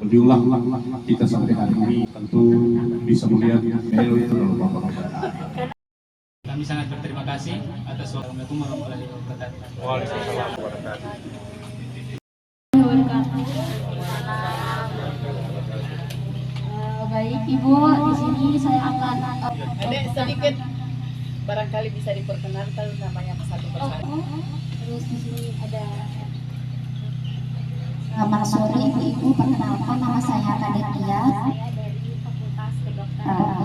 diulang kita sampai hari ini tentu bisa melihat kami sangat berterima kasih atas Assalamualaikum warahmatullahi wabarakatuh. Waalaikumsalam warahmatullahi Baik Ibu, di sini saya akan sedikit barangkali bisa diperkenalkan namanya satu persatu. Terus di sini ada selamat sore Ibu-ibu, perkenalkan nama saya Kadek Tias. Saya dari Fakultas Kedokteran.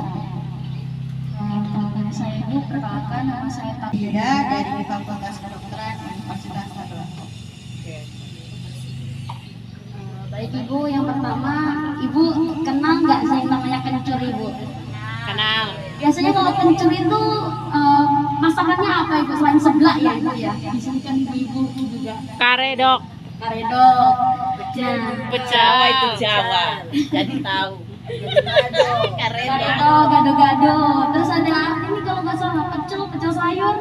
Saya Ibu, perkenalkan nama saya Tabida dari Fakultas Kedokteran Universitas Sarawak. Baik Ibu, yang pertama Ibu kenal nggak saya namanya kencur Ibu? Kenal. Biasanya kalau kencur itu masakannya apa Ibu selain seblak ya Ibu ya? Di sini kan ibu-ibu juga. Karedok. Karedok, Jawa itu Jawa. Jadi tahu. Karedok, gado-gado. Terus ada ini kalau nggak salah pecel sayur.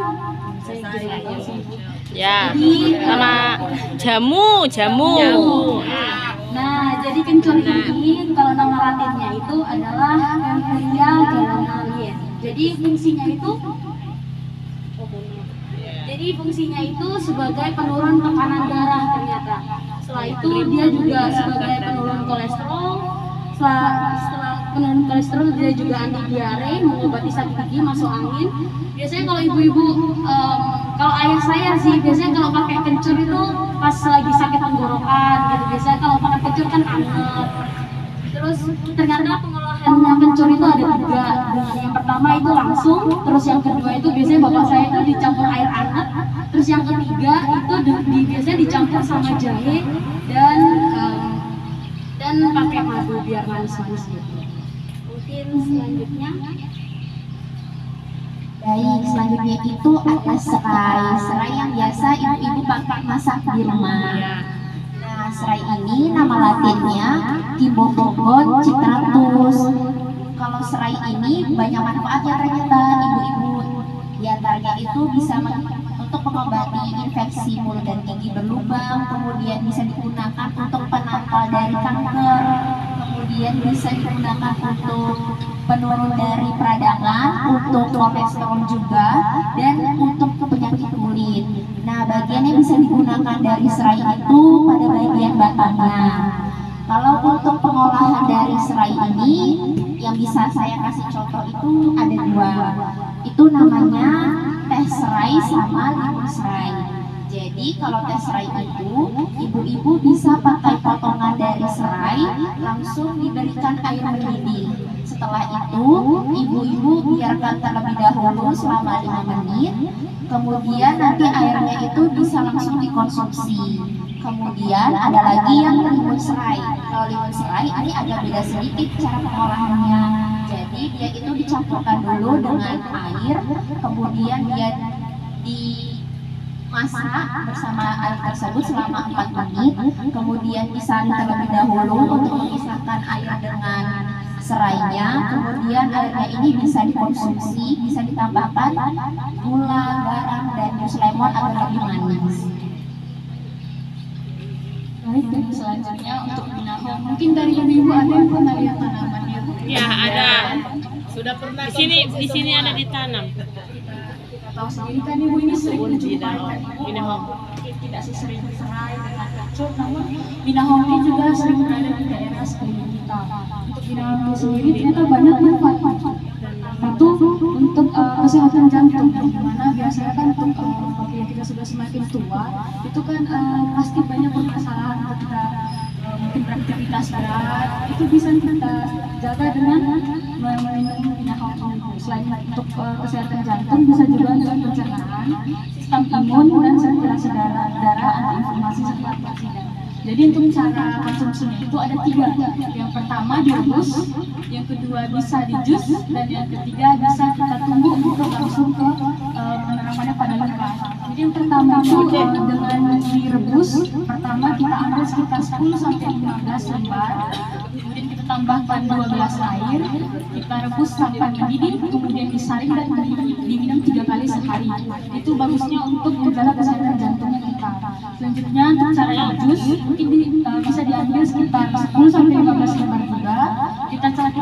Ya. Jadi, Sama jamu. Nah, jadi kencur ini kalau nama latinnya itu adalah Campholia gallonalien. Jadi fungsinya itu sebagai penurun tekanan darah ternyata. Setelah itu dia juga sebagai penurun kolesterol. Setelah penurun kolesterol dia juga anti diare, mengobati sakit gigi, masuk angin. Biasanya kalau ibu-ibu, kalau ayah saya sih biasanya kalau pakai kencur itu pas lagi sakit tenggorokan gitu. Biasanya kalau pakai kencur kan anget. Terus ternyata pengolahannya kencur itu ada tiga. Yang pertama itu langsung, terus yang kedua itu biasanya bapak saya itu dicampur air hangat, terus yang ketiga itu biasanya dicampur sama jahe dan pakai madu biar manis-manis gitu. Mungkin selanjutnya. Baik, selanjutnya itu ada serai yang biasa ibu-ibu pakai masak di rumah. Nah, serai ini nama latinnya Cibonbon citratus. Kalau serai ini banyak manfaatnya ternyata ibu-ibu. Di antaranya itu bisa untuk mengobati infeksi mulut dan gigi berlubang, kemudian bisa digunakan untuk penangkal dari kanker, kemudian bisa digunakan untuk penurun dari peradangan, untuk kolesterol juga, dan untuk penyakit kulit. Nah, bagiannya bisa digunakan dari serai itu pada bagian batangnya. Kalau untuk pengolahan dari serai ini, yang bisa saya kasih contoh itu ada dua. Itu namanya teh serai sama limun serai. Jadi kalau teh serai itu, ibu-ibu bisa pakai potongan dari serai, langsung diberikan air mendidih. Setelah itu, ibu-ibu biarkan terlebih dahulu selama 5 menit. Kemudian nanti airnya itu bisa langsung dikonsumsi. Kemudian ada lagi yang limun serai. Kalau limun serai ini agak beda sedikit cara pengolahannya. Jadi dia itu dicampurkan dulu dengan air, kemudian dia dimasak bersama air tersebut selama 4 menit, kemudian disaring terlebih dahulu untuk memisahkan air dengan serainya. Kemudian airnya ini bisa dikonsumsi, bisa ditambahkan gula, garam, dan jus lemon agar lebih manis. Baik, selanjutnya untuk binahong. Mungkin dari ibu-ibu ada yang pernah lihat tanamannya? Ya, ada. Sudah pernah di sini ada ditanam. Kita tahu sendiri kan ibu ini sering menjumpai binahong. Tidak sesering serai dengan kencur, namun binahong ini juga sering berada di daerah sekeliling kita. Untuk binahong ini sendiri ternyata banyak manfaatnya. Satu, untuk kesehatan jantung, dimana biasanya kan untuk apabila kita sudah semakin tua, itu kan pasti banyak permasalahan ketika mungkin beraktivitas berat, itu bisa kita jaga dengan meminum binahong. Selain untuk kesehatan jantung, bisa juga untuk pencernaan, sistem imun, dan sirkulasi darah, anti-inflamasi serta antioksidan. Jadi untuk cara konsumsinya itu ada 3. Yang pertama direbus, yang kedua bisa dijus, dan yang ketiga bisa kita tunggu untuk langsung ke penerapannya pada luka. Jadi yang pertama itu dengan direbus, pertama kita ambil sekitar 10-15 lembar, kemudian kita tambahkan 12 air, kita rebus sampai mendidih, kemudian disaring dan diminum 3 kali sehari. Itu bagusnya untuk menjaga kesehatan jantungnya kita. Selanjutnya untuk cara jus, mungkin bisa diambil sekitar 10 sampai 15 lembar juga. Kita cetak